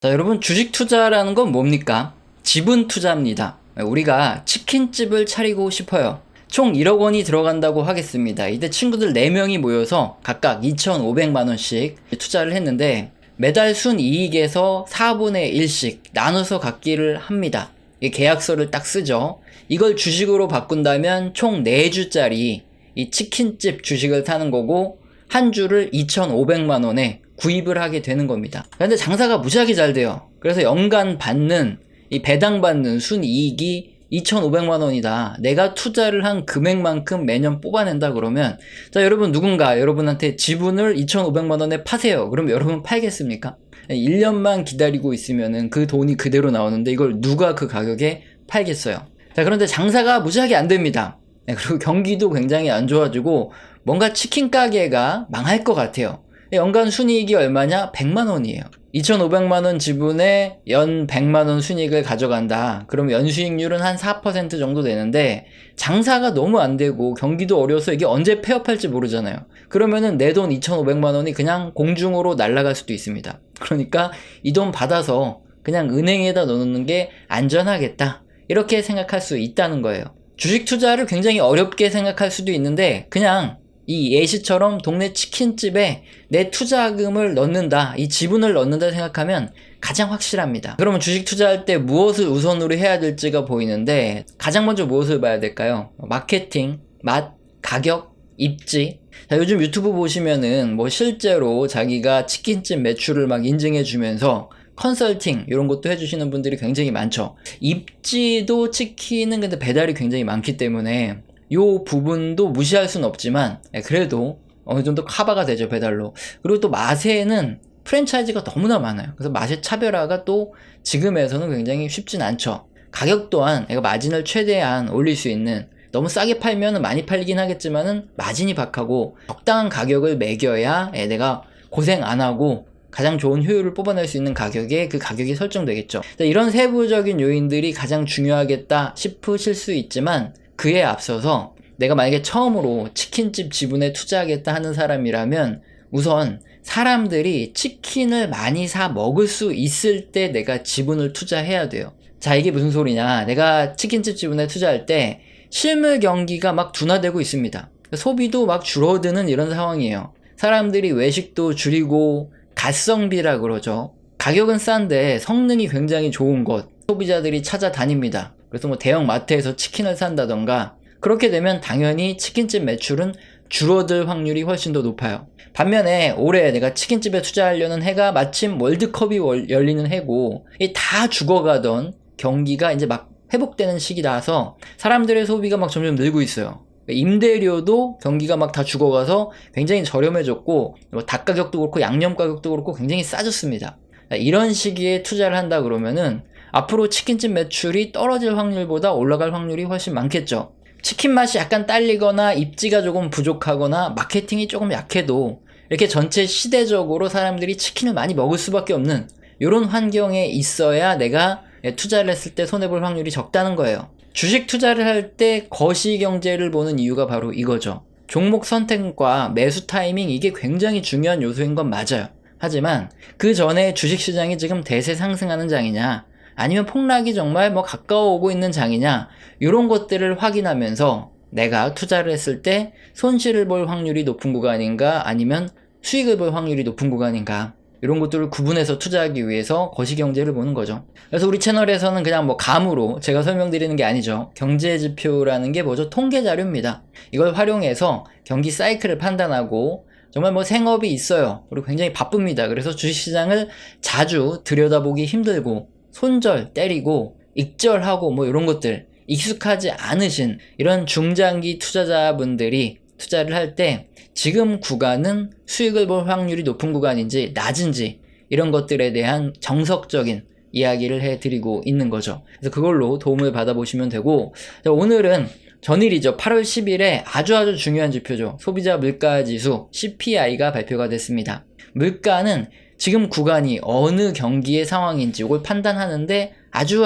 자, 여러분, 주식 투자라는 건 뭡니까? 지분 투자입니다. 우리가 치킨집을 차리고 싶어요. 총 1억 원이 들어간다고 하겠습니다. 이때 친구들 4명이 모여서 각각 2,500만 원씩 투자를 했는데 매달 순이익에서 4분의 1씩 나눠서 갖기를 합니다. 계약서를 딱 쓰죠. 이걸 주식으로 바꾼다면 총 4주짜리 이 치킨집 주식을 사는 거고, 한 주를 2,500만 원에 구입을 하게 되는 겁니다. 근데 장사가 무지하게 잘 돼요. 그래서 연간 받는 이 배당받는 순이익이 2,500만 원이다. 내가 투자를 한 금액만큼 매년 뽑아낸다 그러면, 자, 여러분, 누군가 여러분한테 지분을 2,500만 원에 파세요. 그럼 여러분 팔겠습니까? 1년만 기다리고 있으면은 그 돈이 그대로 나오는데 이걸 누가 그 가격에 팔겠어요? 자, 그런데 장사가 무지하게 안 됩니다. 그리고 경기도 굉장히 안 좋아지고 뭔가 치킨 가게가 망할 것 같아요. 연간 순이익이 얼마냐? 100만 원이에요. 2,500만 원 지분에 연 100만 원 순이익을 가져간다. 그럼 연수익률은 한 4% 정도 되는데 장사가 너무 안 되고 경기도 어려워서 이게 언제 폐업할지 모르잖아요. 그러면은 내 돈 2,500만 원이 그냥 공중으로 날아갈 수도 있습니다. 그러니까 이 돈 받아서 그냥 은행에다 넣는 게 안전하겠다. 이렇게 생각할 수 있다는 거예요. 주식 투자를 굉장히 어렵게 생각할 수도 있는데 그냥 이 예시처럼 동네 치킨집에 내 투자금을 넣는다, 이 지분을 넣는다 생각하면 가장 확실합니다. 그러면 주식 투자할 때 무엇을 우선으로 해야 될지가 보이는데 가장 먼저 무엇을 봐야 될까요? 마케팅, 맛, 가격, 입지. 자, 요즘 유튜브 보시면은 뭐 실제로 자기가 치킨집 매출을 막 인증해 주면서 컨설팅 이런 것도 해주시는 분들이 굉장히 많죠. 입지도 치킨은 근데 배달이 굉장히 많기 때문에 요 부분도 무시할 수는 없지만 그래도 어느 정도 커버가 되죠, 배달로. 그리고 또 맛에는 프랜차이즈가 너무나 많아요. 그래서 맛의 차별화가 또 지금에서는 굉장히 쉽진 않죠. 가격 또한 내가 마진을 최대한 올릴 수 있는, 너무 싸게 팔면 많이 팔리긴 하겠지만은 마진이 박하고 적당한 가격을 매겨야 내가 고생 안 하고 가장 좋은 효율을 뽑아낼 수 있는 가격에 그 가격이 설정되겠죠. 이런 세부적인 요인들이 가장 중요하겠다 싶으실 수 있지만 그에 앞서서 내가 만약에 처음으로 치킨집 지분에 투자하겠다 하는 사람이라면 우선 사람들이 치킨을 많이 사 먹을 수 있을 때 내가 지분을 투자해야 돼요. 자, 이게 무슨 소리냐. 내가 치킨집 지분에 투자할 때 실물 경기가 막 둔화되고 있습니다. 소비도 막 줄어드는 이런 상황이에요. 사람들이 외식도 줄이고 가성비라 그러죠. 가격은 싼데 성능이 굉장히 좋은 곳 소비자들이 찾아다닙니다. 그래서 뭐 대형 마트에서 치킨을 산다던가, 그렇게 되면 당연히 치킨집 매출은 줄어들 확률이 훨씬 더 높아요. 반면에 올해 내가 치킨집에 투자하려는 해가 마침 월드컵이 열리는 해고 다 죽어가던 경기가 이제 막 회복되는 시기라서 사람들의 소비가 막 점점 늘고 있어요. 임대료도 경기가 막 다 죽어가서 굉장히 저렴해졌고, 뭐 닭 가격도 그렇고 양념 가격도 그렇고 굉장히 싸졌습니다. 이런 시기에 투자를 한다 그러면은 앞으로 치킨집 매출이 떨어질 확률보다 올라갈 확률이 훨씬 많겠죠. 치킨 맛이 약간 딸리거나 입지가 조금 부족하거나 마케팅이 조금 약해도 이렇게 전체 시대적으로 사람들이 치킨을 많이 먹을 수밖에 없는 이런 환경에 있어야 내가 투자를 했을 때 손해볼 확률이 적다는 거예요. 주식 투자를 할 때 거시경제를 보는 이유가 바로 이거죠. 종목 선택과 매수 타이밍, 이게 굉장히 중요한 요소인 건 맞아요. 하지만 그 전에 주식시장이 지금 대세 상승하는 장이냐, 아니면 폭락이 정말 뭐 가까워 오고 있는 장이냐, 이런 것들을 확인하면서 내가 투자를 했을 때 손실을 볼 확률이 높은 구간인가 아니면 수익을 볼 확률이 높은 구간인가, 이런 것들을 구분해서 투자하기 위해서 거시경제를 보는 거죠. 그래서 우리 채널에서는 그냥 뭐 감으로 제가 설명드리는 게 아니죠. 경제지표라는 게 뭐죠? 통계자료입니다. 이걸 활용해서 경기 사이클을 판단하고, 정말 뭐 생업이 있어요. 그리고 굉장히 바쁩니다. 그래서 주식시장을 자주 들여다보기 힘들고 손절 때리고 익절하고 뭐 이런 것들 익숙하지 않으신 이런 중장기 투자자분들이 투자를 할 때 지금 구간은 수익을 볼 확률이 높은 구간인지 낮은지 이런 것들에 대한 정석적인 이야기를 해드리고 있는 거죠. 그래서 그걸로 도움을 받아보시면 되고, 오늘은 전일이죠. 8월 10일에 아주 중요한 지표죠. 소비자 물가지수 CPI가 발표가 됐습니다. 물가는 지금 구간이 어느 경기의 상황인지 이걸 판단하는데 아주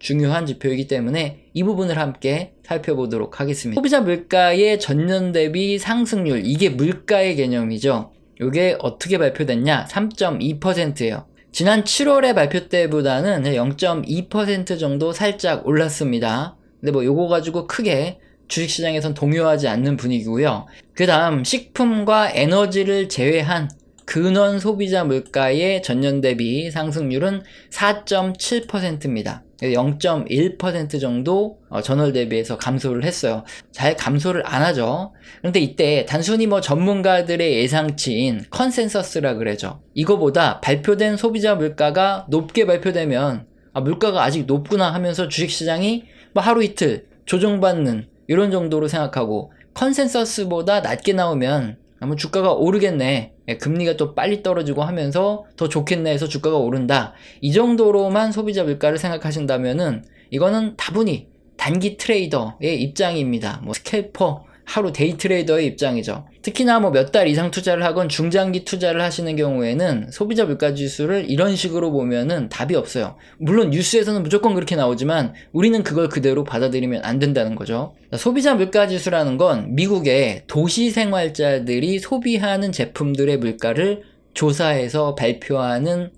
중요한 지표이기 때문에 이 부분을 함께 살펴보도록 하겠습니다. 소비자 물가의 전년 대비 상승률, 이게 물가의 개념이죠. 이게 어떻게 발표됐냐? 3.2%예요. 지난 7월에 발표 때보다는 0.2% 정도 살짝 올랐습니다. 근데 뭐 요거 가지고 크게 주식시장에선 동요하지 않는 분위기고요. 그 다음 식품과 에너지를 제외한 근원 소비자 물가의 전년 대비 상승률은 4.7%입니다. 0.1% 정도 전월 대비해서 감소를 했어요. 잘 감소를 안 하죠. 그런데 이때 단순히 뭐 전문가들의 예상치인 컨센서스라 그러죠. 이거보다 발표된 소비자 물가가 높게 발표되면 물가가 아직 높구나 하면서 주식시장이 뭐 하루 이틀 조정받는 이런 정도로 생각하고, 컨센서스보다 낮게 나오면 주가가 오르겠네, 금리가 또 빨리 떨어지고 하면서 더 좋겠네 해서 주가가 오른다, 이 정도로만 소비자 물가를 생각하신다면은 이거는 다분히 단기 트레이더의 입장입니다. 뭐 스캘퍼, 하루 데이 트레이더의 입장이죠. 특히나 뭐 몇 달 이상 투자를 하건 중장기 투자를 하시는 경우에는 소비자 물가 지수를 이런 식으로 보면은 답이 없어요. 물론 뉴스에서는 무조건 그렇게 나오지만 우리는 그걸 그대로 받아들이면 안 된다는 거죠. 소비자 물가 지수라는 건 미국의 도시 생활자들이 소비하는 제품들의 물가를 조사해서 발표하는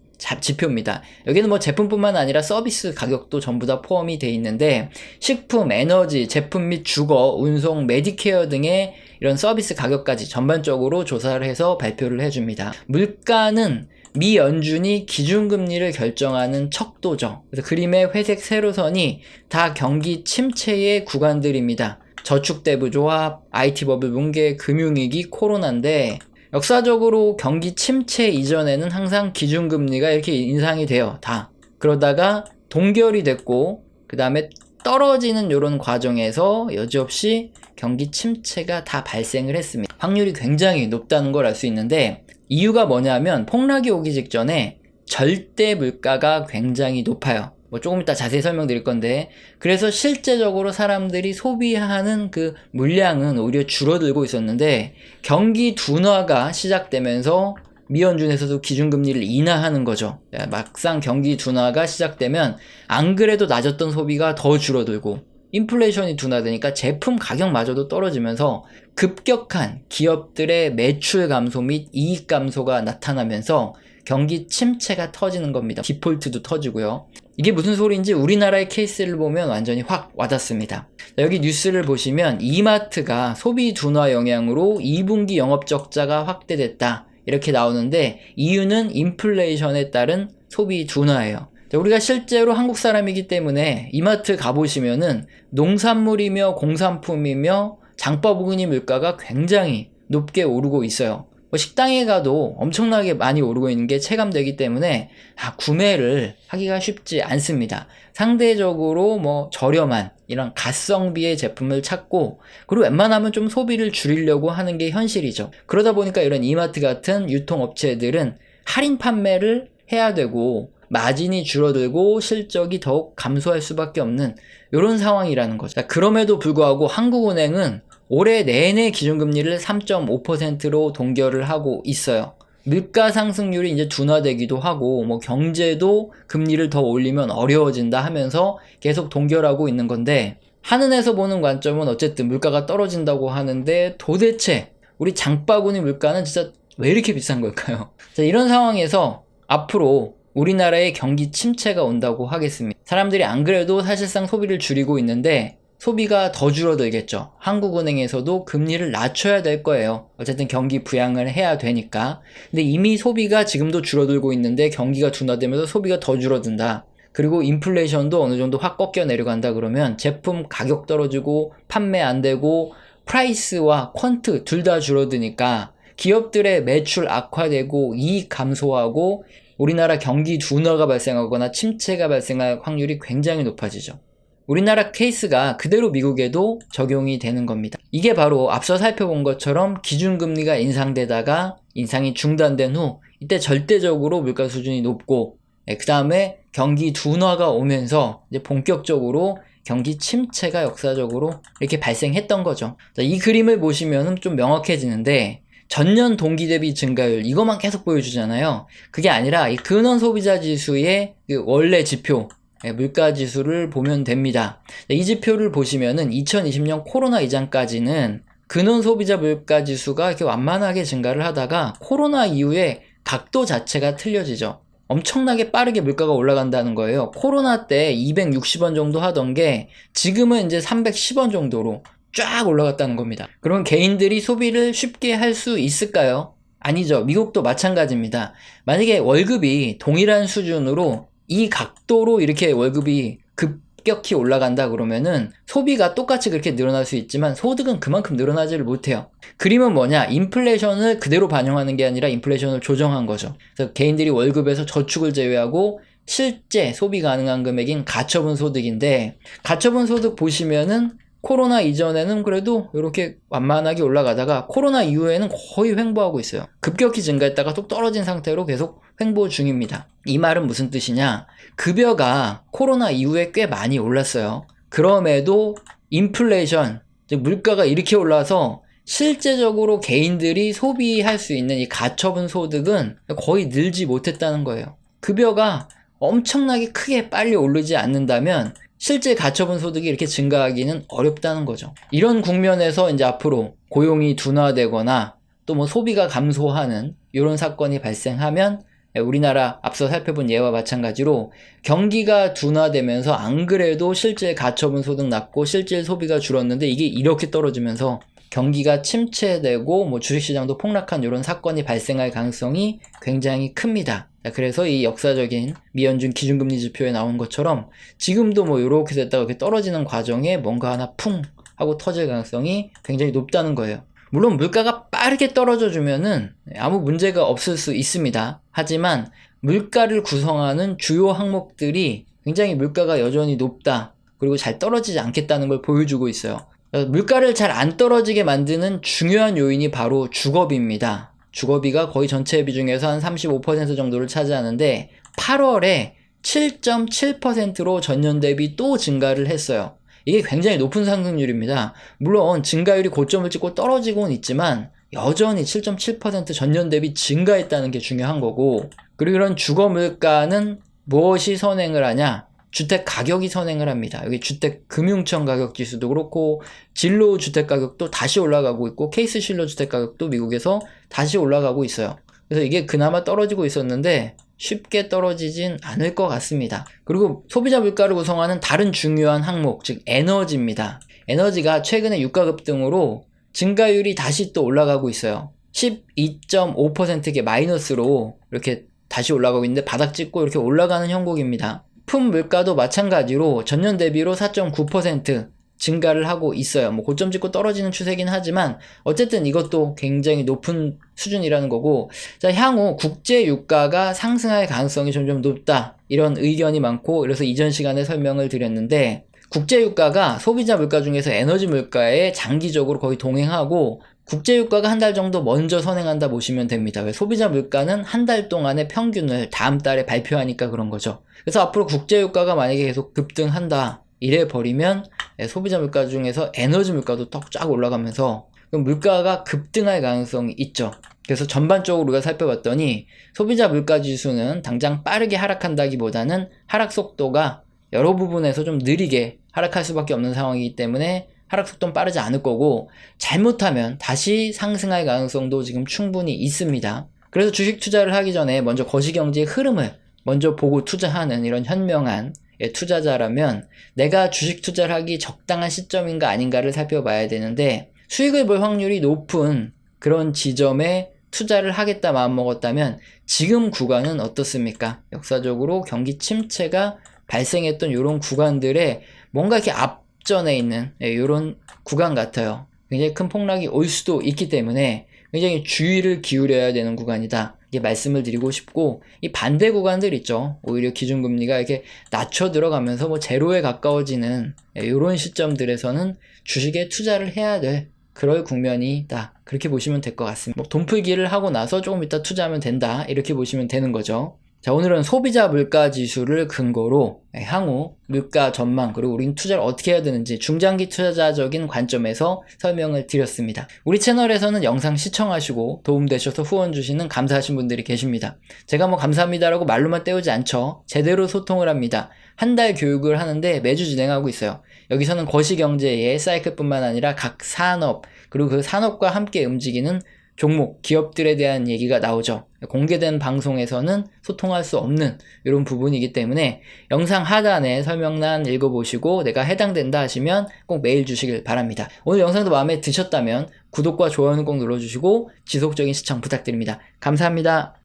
지표입니다. 여기는 뭐 제품뿐만 아니라 서비스 가격도 전부 다 포함이 돼 있는데, 식품, 에너지, 제품 및 주거, 운송, 메디케어 등의 이런 서비스 가격까지 전반적으로 조사를 해서 발표를 해줍니다. 물가는 미 연준이 기준금리를 결정하는 척도죠. 그래서 그림의 회색 세로선이 다 경기 침체의 구간들입니다. 저축대부 조합, IT 버블 붕괴, 금융위기, 코로나인데, 역사적으로 경기 침체 이전에는 항상 기준금리가 이렇게 인상이 돼요. 다. 그러다가 동결이 됐고, 그 다음에 떨어지는 이런 과정에서 여지없이 경기 침체가 다 발생을 했습니다. 확률이 굉장히 높다는 걸 알 수 있는데, 이유가 뭐냐면 폭락이 오기 직전에 절대 물가가 굉장히 높아요. 뭐 조금 이따 자세히 설명드릴 건데, 그래서 실제적으로 사람들이 소비하는 그 물량은 오히려 줄어들고 있었는데, 경기 둔화가 시작되면서 미연준에서도 기준금리를 인하하는 거죠. 막상 경기 둔화가 시작되면 안 그래도 낮았던 소비가 더 줄어들고, 인플레이션이 둔화되니까 제품 가격마저도 떨어지면서 급격한 기업들의 매출 감소 및 이익 감소가 나타나면서 경기 침체가 터지는 겁니다. 디폴트도 터지고요. 이게 무슨 소리인지 우리나라의 케이스를 보면 완전히 확 와닿습니다. 여기 뉴스를 보시면 이마트가 소비 둔화 영향으로 2분기 영업 적자가 확대됐다, 이렇게 나오는데, 이유는 인플레이션에 따른 소비 둔화예요. 우리가 실제로 한국 사람이기 때문에 이마트 가보시면은 농산물이며 공산품이며 장바구니 물가가 굉장히 높게 오르고 있어요. 식당에 가도 엄청나게 많이 오르고 있는 게 체감되기 때문에 구매를 하기가 쉽지 않습니다. 상대적으로 뭐 저렴한 이런 가성비의 제품을 찾고, 그리고 웬만하면 좀 소비를 줄이려고 하는 게 현실이죠. 그러다 보니까 이런 이마트 같은 유통업체들은 할인 판매를 해야 되고 마진이 줄어들고 실적이 더욱 감소할 수밖에 없는 이런 상황이라는 거죠. 그럼에도 불구하고 한국은행은 올해 내내 기준금리를 3.5%로 동결을 하고 있어요. 물가 상승률이 이제 둔화되기도 하고, 뭐 경제도 금리를 더 올리면 어려워진다 하면서 계속 동결하고 있는 건데, 한은에서 보는 관점은 어쨌든 물가가 떨어진다고 하는데, 도대체 우리 장바구니 물가는 진짜 왜 이렇게 비싼 걸까요? 자, 이런 상황에서 앞으로 우리나라에 경기 침체가 온다고 하겠습니다. 사람들이 안 그래도 사실상 소비를 줄이고 있는데 소비가 더 줄어들겠죠. 한국은행에서도 금리를 낮춰야 될 거예요. 어쨌든 경기 부양을 해야 되니까. 근데 이미 소비가 지금도 줄어들고 있는데 경기가 둔화되면서 소비가 더 줄어든다. 그리고 인플레이션도 어느 정도 확 꺾여 내려간다 그러면 제품 가격 떨어지고 판매 안 되고 프라이스와 퀀트 둘 다 줄어드니까 기업들의 매출 악화되고 이익 감소하고 우리나라 경기 둔화가 발생하거나 침체가 발생할 확률이 굉장히 높아지죠. 우리나라 케이스가 그대로 미국에도 적용이 되는 겁니다. 이게 바로 앞서 살펴본 것처럼 기준금리가 인상되다가 인상이 중단된 후 이때 절대적으로 물가 수준이 높고, 그 다음에 경기 둔화가 오면서 이제 본격적으로 경기 침체가 역사적으로 이렇게 발생했던 거죠. 자, 이 그림을 보시면 좀 명확해지는데, 전년 동기 대비 증가율 이것만 계속 보여주잖아요. 그게 아니라 이 근원 소비자 지수의 그 원래 지표, 물가 지수를 보면 됩니다. 이 지표를 보시면은 2020년 코로나 이전까지는 근원 소비자 물가 지수가 이렇게 완만하게 증가를 하다가 코로나 이후에 각도 자체가 틀려지죠. 엄청나게 빠르게 물가가 올라간다는 거예요. 코로나 때 260원 정도 하던 게 지금은 이제 310원 정도로 쫙 올라갔다는 겁니다. 그러면 개인들이 소비를 쉽게 할 수 있을까요? 아니죠. 미국도 마찬가지입니다. 만약에 월급이 동일한 수준으로 이 각도로 이렇게 월급이 급격히 올라간다 그러면은 소비가 똑같이 그렇게 늘어날 수 있지만 소득은 그만큼 늘어나지를 못해요. 그림은 뭐냐? 인플레이션을 그대로 반영하는 게 아니라 인플레이션을 조정한 거죠. 그래서 개인들이 월급에서 저축을 제외하고 실제 소비 가능한 금액인 가처분 소득인데, 가처분 소득 보시면은 코로나 이전에는 그래도 이렇게 완만하게 올라가다가 코로나 이후에는 거의 횡보하고 있어요. 급격히 증가했다가 또 떨어진 상태로 계속 횡보 중입니다. 이 말은 무슨 뜻이냐? 급여가 코로나 이후에 꽤 많이 올랐어요. 그럼에도 인플레이션, 즉 물가가 이렇게 올라서 실제적으로 개인들이 소비할 수 있는 이 가처분 소득은 거의 늘지 못했다는 거예요. 급여가 엄청나게 크게 빨리 오르지 않는다면 실제 가처분 소득이 이렇게 증가하기는 어렵다는 거죠. 이런 국면에서 이제 앞으로 고용이 둔화되거나 또 뭐 소비가 감소하는 이런 사건이 발생하면 우리나라 앞서 살펴본 예와 마찬가지로 경기가 둔화되면서 안 그래도 실제 가처분 소득 낮고 실질 소비가 줄었는데 이게 이렇게 떨어지면서 경기가 침체되고 뭐 주식시장도 폭락한 이런 사건이 발생할 가능성이 굉장히 큽니다. 그래서 이 역사적인 미연준 기준금리 지표에 나온 것처럼 지금도 뭐 이렇게 됐다가 이렇게 떨어지는 과정에 뭔가 하나 쿵 하고 터질 가능성이 굉장히 높다는 거예요. 물론 물가가 빠르게 떨어져 주면은 아무 문제가 없을 수 있습니다. 하지만 물가를 구성하는 주요 항목들이 굉장히 물가가 여전히 높다, 그리고 잘 떨어지지 않겠다는 걸 보여주고 있어요. 물가를 잘 안 떨어지게 만드는 중요한 요인이 바로 주거비입니다. 주거비가 거의 전체 비중에서 한 35% 정도를 차지하는데 8월에 7.7%로 전년 대비 또 증가를 했어요. 이게 굉장히 높은 상승률입니다. 물론 증가율이 고점을 찍고 떨어지고는 있지만 여전히 7.7% 전년 대비 증가했다는 게 중요한 거고, 그리고 이런 주거 물가는 무엇이 선행을 하냐? 주택 가격이 선행을 합니다. 여기 주택 금융청 가격 지수도 그렇고 진로 주택 가격도 다시 올라가고 있고 케이스 실러 주택 가격도 미국에서 다시 올라가고 있어요. 그래서 이게 그나마 떨어지고 있었는데 쉽게 떨어지진 않을 것 같습니다. 그리고 소비자 물가를 구성하는 다른 중요한 항목, 즉 에너지입니다. 에너지가 최근에 유가 급등으로 증가율이 다시 또 올라가고 있어요. 12.5%의 마이너스로 이렇게 다시 올라가고 있는데 바닥 찍고 이렇게 올라가는 형국입니다. 품 물가도 마찬가지로 전년 대비로 4.9% 증가를 하고 있어요. 뭐 고점 찍고 떨어지는 추세긴 하지만 어쨌든 이것도 굉장히 높은 수준이라는 거고, 자, 향후 국제 유가가 상승할 가능성이 점점 높다, 이런 의견이 많고, 그래서 이전 시간에 설명을 드렸는데 국제 유가가 소비자 물가 중에서 에너지 물가에 장기적으로 거의 동행하고 국제 유가가 한 달 정도 먼저 선행한다 보시면 됩니다. 왜? 소비자 물가는 한 달 동안의 평균을 다음 달에 발표하니까 그런 거죠. 그래서 앞으로 국제 유가가 만약에 계속 급등한다 이래 버리면 소비자 물가 중에서 에너지 물가도 떡 쫙 올라가면서 그럼 물가가 급등할 가능성이 있죠. 그래서 전반적으로 우리가 살펴봤더니 소비자 물가 지수는 당장 빠르게 하락한다기보다는 하락 속도가 여러 부분에서 좀 느리게 하락할 수밖에 없는 상황이기 때문에 하락 속도는 빠르지 않을 거고, 잘못하면 다시 상승할 가능성도 지금 충분히 있습니다. 그래서 주식 투자를 하기 전에 먼저 거시경제의 흐름을 먼저 보고 투자하는 이런 현명한 투자자라면 내가 주식 투자를 하기 적당한 시점인가 아닌가를 살펴봐야 되는데, 수익을 볼 확률이 높은 그런 지점에 투자를 하겠다 마음먹었다면 지금 구간은 어떻습니까? 역사적으로 경기 침체가 발생했던 이런 구간들에 뭔가 이렇게 앞전에 있는 이런 구간 같아요. 굉장히 큰 폭락이 올 수도 있기 때문에 굉장히 주의를 기울여야 되는 구간이다, 이게 말씀을 드리고 싶고, 이 반대 구간들 있죠. 오히려 기준금리가 이렇게 낮춰 들어가면서 뭐 제로에 가까워지는 이런 시점들에서는 주식에 투자를 해야 될 그럴 국면이다, 그렇게 보시면 될 것 같습니다. 뭐 돈풀기를 하고 나서 조금 이따 투자하면 된다, 이렇게 보시면 되는 거죠. 자, 오늘은 소비자 물가 지수를 근거로 향후 물가 전망, 그리고 우리는 투자를 어떻게 해야 되는지 중장기 투자자적인 관점에서 설명을 드렸습니다. 우리 채널에서는 영상 시청하시고 도움되셔서 후원 주시는 감사하신 분들이 계십니다. 제가 뭐 감사합니다라고 말로만 때우지 않죠. 제대로 소통을 합니다. 한 달 교육을 하는데 매주 진행하고 있어요. 여기서는 거시경제의 사이클뿐만 아니라 각 산업, 그리고 그 산업과 함께 움직이는 종목, 기업들에 대한 얘기가 나오죠. 공개된 방송에서는 소통할 수 없는 이런 부분이기 때문에 영상 하단에 설명란 읽어보시고 내가 해당된다 하시면 꼭 메일 주시길 바랍니다. 오늘 영상도 마음에 드셨다면 구독과 좋아요는 꼭 눌러주시고 지속적인 시청 부탁드립니다. 감사합니다.